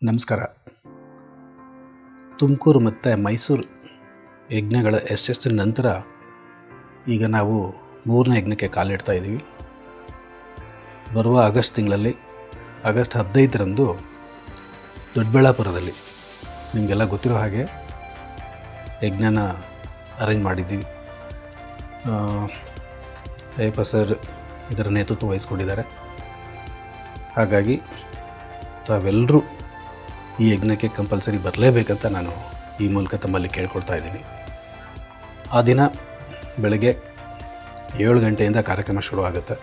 ನಮಸ್ಕಾರ. ತುಮಕೂರು ಮತ್ತು ಮೈಸೂರು ಯಜ್ಞಗಳ ಯಶಸ್ಸಿನ ನಂತರ ಈಗ ನಾವು 3ನೇ ಯಜ್ಞಕ್ಕೆ ಕಾಲಿಡ್ತಾ ಇದ್ದೀವಿ. ಬರುವ ಆಗಸ್ಟ್ ತಿಂಗಳಲ್ಲಿ ಆಗಸ್ಟ್ 15ರಂದು ದೊಡ್ಡಬಳ್ಳಾಪುರದಲ್ಲಿ ನಿಮಗೆಲ್ಲ ಗೊತ್ತಿರೋ ಹಾಗೆ ಯಜ್ಞನ ಅರೇಂಜ್ ಮಾಡಿದ್ದೀವಿ. ಅಯ್ಯಪ್ಪ ಸರ್ ಇದರ ನೇತೃತ್ವ ವಹಿಸ್ಕೊಂಡಿದ್ದಾರೆ. ಹಾಗಾಗಿ ತಾವೆಲ್ಲರೂ ಈ ಯಜ್ಞಕ್ಕೆ ಕಂಪಲ್ಸರಿ ಬರಲೇಬೇಕಂತ ನಾನು ಈ ಮೂಲಕ ತಮ್ಮಲ್ಲಿ ಕೇಳ್ಕೊಳ್ತಾ ಇದ್ದೀನಿ. ಆ ದಿನ ಬೆಳಗ್ಗೆ 7 ಗಂಟೆಯಿಂದ ಕಾರ್ಯಕ್ರಮ ಶುರುವಾಗುತ್ತೆ.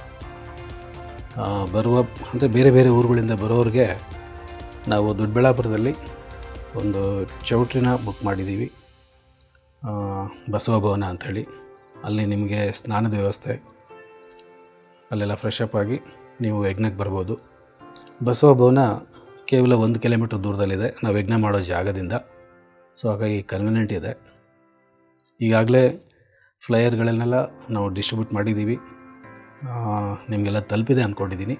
ಬರುವ ಅಂದರೆ ಬೇರೆ ಬೇರೆ ಊರುಗಳಿಂದ ಬರೋರಿಗೆ ನಾವು ದೊಡ್ಡಬಳ್ಳಾಪುರದಲ್ಲಿ ಒಂದು ಚೌಟ್ರಿನ ಬುಕ್ ಮಾಡಿದ್ದೀವಿ, ಬಸವ ಭವನ ಅಂಥೇಳಿ. ಅಲ್ಲಿ ನಿಮಗೆ ಸ್ನಾನದ ವ್ಯವಸ್ಥೆ, ಅಲ್ಲೆಲ್ಲ ಫ್ರೆಶ್ ಅಪ್ ಆಗಿ ನೀವು ಯಜ್ಞಕ್ಕೆ ಬರ್ಬೋದು. ಬಸವ ಭವನ ಕೇವಲ 1 ಕಿಲೋಮೀಟ್ರ್ ದೂರದಲ್ಲಿದೆ ನಾವು ಯಜ್ಞ ಮಾಡೋ ಜಾಗದಿಂದ. ಸೊ ಹಾಗಾಗಿ ಕನ್ವೀನಿಯೆಂಟ್ ಇದೆ. ಈಗಾಗಲೇ ಫ್ಲೈಯರ್ಗಳನ್ನೆಲ್ಲ ನಾವು ಡಿಸ್ಟ್ರಿಬ್ಯೂಟ್ ಮಾಡಿದ್ದೀವಿ, ನಿಮಗೆಲ್ಲ ತಲುಪಿದೆ ಅಂದ್ಕೊಂಡಿದ್ದೀನಿ.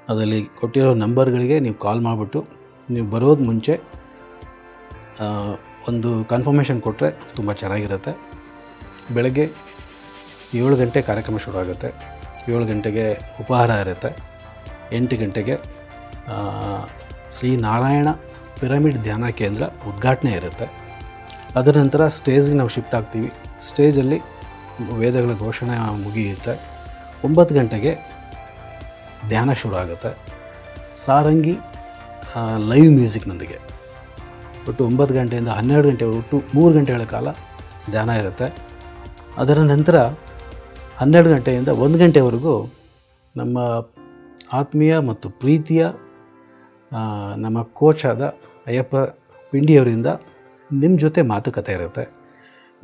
ಅದರಲ್ಲಿ ಕೊಟ್ಟಿರೋ ನಂಬರ್ಗಳಿಗೆ ನೀವು ಕಾಲ್ ಮಾಡಿಬಿಟ್ಟು ನೀವು ಬರೋದು ಮುಂಚೆ ಒಂದು ಕನ್ಫರ್ಮೇಷನ್ ಕೊಟ್ಟರೆ ತುಂಬ ಚೆನ್ನಾಗಿರುತ್ತೆ. ಬೆಳಗ್ಗೆ 7 ಗಂಟೆ ಕಾರ್ಯಕ್ರಮ ಶುರು ಆಗುತ್ತೆ. 7 ಗಂಟೆಗೆ ಉಪಹಾರ ಇರುತ್ತೆ. 8 ಗಂಟೆಗೆ ಶ್ರೀ ನಾರಾಯಣ ಪಿರಮಿಡ್ ಧ್ಯಾನ ಕೇಂದ್ರ ಉದ್ಘಾಟನೆ ಇರುತ್ತೆ. ಅದರ ನಂತರ ಸ್ಟೇಜ್ಗೆ ನಾವು ಶಿಫ್ಟ್ ಆಗ್ತೀವಿ. ಸ್ಟೇಜಲ್ಲಿ ವೇದಗಳ ಘೋಷಣೆ ಮುಗಿಯುತ್ತೆ. 9 ಗಂಟೆಗೆ ಧ್ಯಾನ ಶುರು ಆಗುತ್ತೆ, ಸಾರಂಗಿ ಲೈವ್ ಮ್ಯೂಸಿಕ್ನೊಂದಿಗೆ. ಒಟ್ಟು 9 ಗಂಟೆಯಿಂದ 12 ಗಂಟೆವರೆಗೆ ಒಟ್ಟು 3 ಗಂಟೆಗಳ ಕಾಲ ಧ್ಯಾನ ಇರುತ್ತೆ. ಅದರ ನಂತರ 12 ಗಂಟೆಯಿಂದ 1 ಗಂಟೆವರೆಗೂ ನಮ್ಮ ಆತ್ಮೀಯ ಮತ್ತು ಪ್ರೀತಿಯ ನಮ್ಮ ಕೋಚ್ ಆದ ಅಯ್ಯಪ್ಪ ಪಿಂಡಿಯವರಿಂದ ನಿಮ್ಮ ಜೊತೆ ಮಾತುಕತೆ ಇರುತ್ತೆ.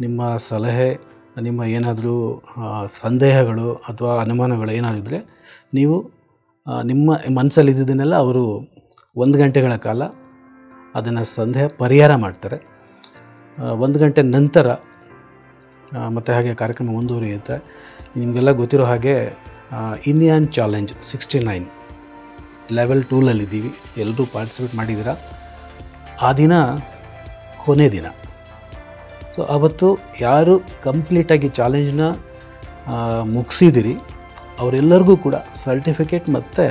ನಿಮ್ಮ ಸಲಹೆ, ನಿಮ್ಮ ಏನಾದರೂ ಸಂದೇಹಗಳು ಅಥವಾ ಅನುಮಾನಗಳು ಏನಾದಿದ್ದರೆ ನೀವು ನಿಮ್ಮ ಮನಸ್ಸಲ್ಲಿ ಇದ್ದಿದ್ದನ್ನೆಲ್ಲ ಅವರು 1 ಗಂಟೆಗಳ ಕಾಲ ಅದನ್ನು ಸಂದೇಹ ಪರಿಹಾರ ಮಾಡ್ತಾರೆ. 1 ಗಂಟೆ ನಂತರ ಮತ್ತು ಹಾಗೆ ಕಾರ್ಯಕ್ರಮ ಮುಂದುವರಿಯುತ್ತೆ. ನಿಮಗೆಲ್ಲ ಗೊತ್ತಿರೋ ಹಾಗೆ ಇಂಡಿಯನ್ ಚಾಲೆಂಜ್ 69 ಲೆವೆಲ್ 2ನಲ್ಲಿದ್ದೀವಿ. ಎಲ್ಲರೂ ಪಾರ್ಟಿಸಿಪೇಟ್ ಮಾಡಿದ್ದೀರಾ. ಆ ದಿನ ಕೊನೆ ದಿನ. ಸೊ ಅವತ್ತು ಯಾರು ಕಂಪ್ಲೀಟಾಗಿ ಚಾಲೆಂಜ್ನ ಮುಗಿಸಿದಿರಿ ಅವರೆಲ್ಲರಿಗೂ ಕೂಡ ಸರ್ಟಿಫಿಕೇಟ್ ಮತ್ತು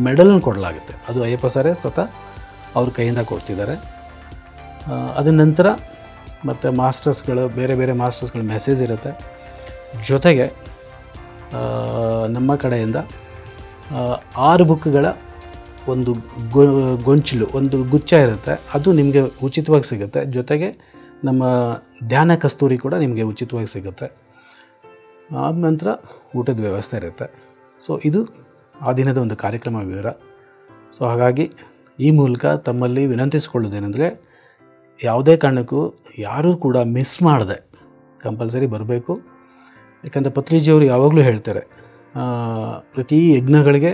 ಮೆಡಲ್ನ ಕೊಡಲಾಗುತ್ತೆ. ಅದು ಅಯ್ಯಪ್ಪ ಸರೇ ಸ್ವತಃ ಅವ್ರ ಕೈಯಿಂದ ಕೊಡ್ತಿದ್ದಾರೆ. ಅದರ ನಂತರ ಮತ್ತು ಮಾಸ್ಟರ್ಸ್ಗಳು, ಬೇರೆ ಬೇರೆ ಮಾಸ್ಟರ್ಸ್ಗಳ ಮೆಸೇಜ್ ಇರುತ್ತೆ. ಜೊತೆಗೆ ನಮ್ಮ ಕಡೆಯಿಂದ 6 ಬುಕ್ಗಳ ಒಂದು ಗೊಂಚಲು, ಒಂದು ಗುಚ್ಛ ಇರುತ್ತೆ. ಅದು ನಿಮಗೆ ಉಚಿತವಾಗಿ ಸಿಗುತ್ತೆ. ಜೊತೆಗೆ ನಮ್ಮ ಧ್ಯಾನ ಕಸ್ತೂರಿ ಕೂಡ ನಿಮಗೆ ಉಚಿತವಾಗಿ ಸಿಗುತ್ತೆ. ಆದ ನಂತರ ಊಟದ ವ್ಯವಸ್ಥೆ ಇರುತ್ತೆ. ಸೊ ಇದು ಆ ದಿನದ ಒಂದು ಕಾರ್ಯಕ್ರಮ ವಿವರ. ಸೊ ಹಾಗಾಗಿ ಈ ಮೂಲಕ ತಮ್ಮಲ್ಲಿ ವಿನಂತಿಸಿಕೊಳ್ಳೋದೇನೆಂದರೆ, ಯಾವುದೇ ಕಾರಣಕ್ಕೂ ಯಾರೂ ಕೂಡ ಮಿಸ್ ಮಾಡದೆ ಕಂಪಲ್ಸರಿ ಬರಬೇಕು. ಯಾಕಂದರೆ ಪತ್ರಿಜಿಯವರು ಯಾವಾಗಲೂ ಹೇಳ್ತಾರೆ, ಪ್ರತಿ ಯಜ್ಞಗಳಿಗೆ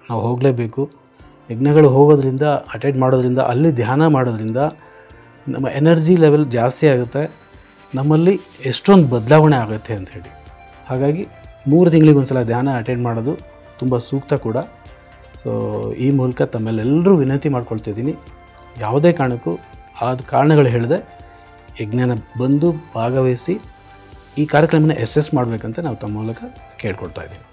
ನಾವು ಹೋಗಲೇಬೇಕು. ಯಜ್ಞಗಳು ಹೋಗೋದ್ರಿಂದ, ಅಟೆಂಡ್ ಮಾಡೋದ್ರಿಂದ, ಅಲ್ಲಿ ಧ್ಯಾನ ಮಾಡೋದ್ರಿಂದ ನಮ್ಮ ಎನರ್ಜಿ ಲೆವೆಲ್ ಜಾಸ್ತಿ ಆಗುತ್ತೆ, ನಮ್ಮಲ್ಲಿ ಎಷ್ಟೊಂದು ಬದಲಾವಣೆ ಆಗುತ್ತೆ ಅಂಥೇಳಿ. ಹಾಗಾಗಿ 3 ತಿಂಗಳಿಗೊಂದು ಸಲ ಧ್ಯಾನ ಅಟೆಂಡ್ ಮಾಡೋದು ತುಂಬ ಸೂಕ್ತ ಕೂಡ. ಸೊ ಈ ಮೂಲಕ ತಮ್ಮೆಲ್ಲರೂ ವಿನಂತಿ ಮಾಡ್ಕೊಳ್ತಿದ್ದೀನಿ, ಯಾವುದೇ ಕಾರಣಕ್ಕೂ ಆದ ಕಾರಣಗಳು ಹೇಳಿದೆ ಯಜ್ಞನ ಬಂದು ಭಾಗವಹಿಸಿ ಈ ಕಾರ್ಯಕ್ರಮನ ಮಾಡಬೇಕಂತ ನಾವು ತಮ್ಮ ಮೂಲಕ ಕೇಳ್ಕೊಳ್ತಾ ಇದ್ದೀವಿ.